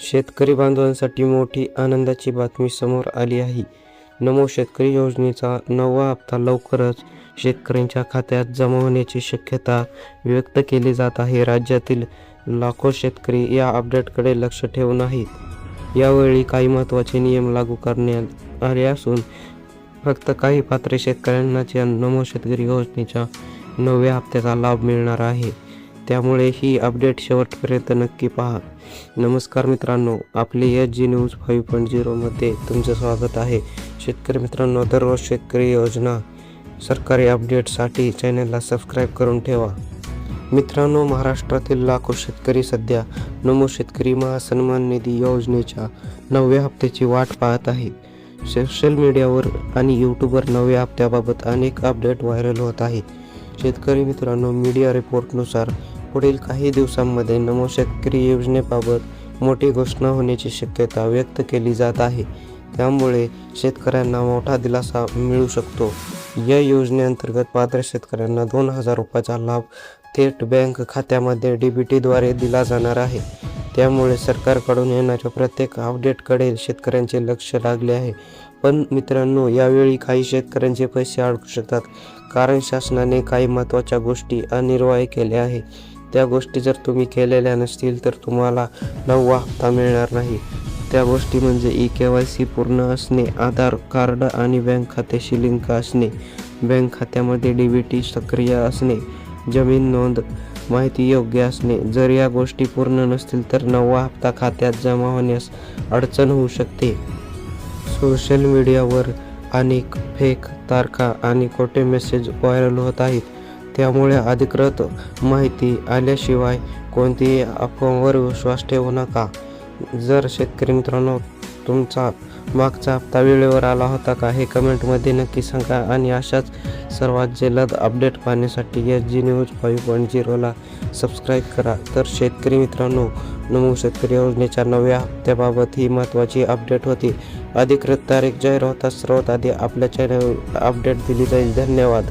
शेतकरी बांधवांसाठी मोठी आनंदाची बातमी समोर आली आहे. नमो शेतकरी योजनेचा 9वा हप्ता लवकरच शेतकऱ्यांच्या खात्यात जमा होण्याची शक्यता व्यक्त केली जात आहे. राज्यातील लाखो शेतकरी या अपडेटकडे लक्ष ठेवून आहेत. यावेळी काही महत्त्वाचे नियम लागू करण्यात आले असून फक्त काही पात्र शेतकऱ्यांनाच या नमो शेतकरी योजनेच्या 9व्या हप्त्याचा लाभ मिळणार आहे. त्यामुळे ही अपडेट शेवटपर्यंत नक्की पहा. नमस्कार मित्रांनो, आपले SG न्यूज 5.0 मध्ये तुमचे स्वागत आहे. शेतकरी मित्रांनो, दररोज शेतकरी योजना सरकारी अपडेटसाठी चॅनलला सबस्क्राईब करून ठेवा. मित्रांनो, महाराष्ट्रातील लाखो शेतकरी सध्या नमो शेतकरी महासन्मान निधी योजनेच्या 9व्या हप्त्याची वाट पाहत आहेत. सोशल मीडियावर आणि यूट्यूबवर 9व्या हप्त्याबाबत अनेक अपडेट व्हायरल होत आहेत. शेतकरी मित्रांनो, मीडिया रिपोर्टनुसार पुढील काही दिवसांमध्ये नमो शेतकरी योजनेबाबत मोठी घोषणा होण्याची शक्यता व्यक्त केली जात आहे. त्यामुळे शेतकऱ्यांना मोठा दिलासा मिळू शकतो. या योजनेअंतर्गत पात्र शेतकऱ्यांना 2,000 रुपयाचा लाभ थेट बँक खात्यामध्ये DBTद्वारे दिला जाणार आहे. त्यामुळे सरकारकडून येणाऱ्या प्रत्येक अपडेटकडे शेतकऱ्यांचे लक्ष लागले आहे. पण मित्रांनो, यावेळी काही शेतकऱ्यांचे पैसे अडकू शकतात, कारण शासनाने काही महत्त्वाच्या गोष्टी अनिवार्य केल्या आहेत. त्या गोष्टी जर तुम्ही केलेल्या नसतील तर तुम्हाला 9वा हप्ता मिळणार नाही. त्या गोष्टी म्हणजे KYC पूर्ण असणे, आधार कार्ड आणि बँक खात्याशी लिंक असणे, बँक खात्यामध्ये DBT सक्रिय असणे, जमीन नोंद माहिती योग्य असणे. जर या गोष्टी पूर्ण नसतील तर 9वा हप्ता खात्यात जमा होण्यास अडचण होऊ शकते. सोशल मीडियावर अनेक फेक तारखा आणि खोटे मेसेज व्हायरल होत आहेत. त्यामुळे अधिकृत माहिती आल्याशिवाय कोणतीही अफवांवर विश्वास ठेवू नका. जर शेतकरी मित्रांनो, तुमचा मागचा हप्ता वेळेवर आला होता का, हे कमेंटमध्ये नक्की सांगा. आणि अशाच सर्वात जलद अपडेट पाहण्यासाठी SG न्यूज 5.0 ला सबस्क्राईब करा. तर शेतकरी मित्रांनो, नमो शेतकरी योजनेच्या 9व्या हप्त्याबाबत ही महत्त्वाची अपडेट होती. अधिकृत तारीख जाहीर होताच सर्वात आधी आपल्या चॅनल अपडेट दिली जाईल. धन्यवाद.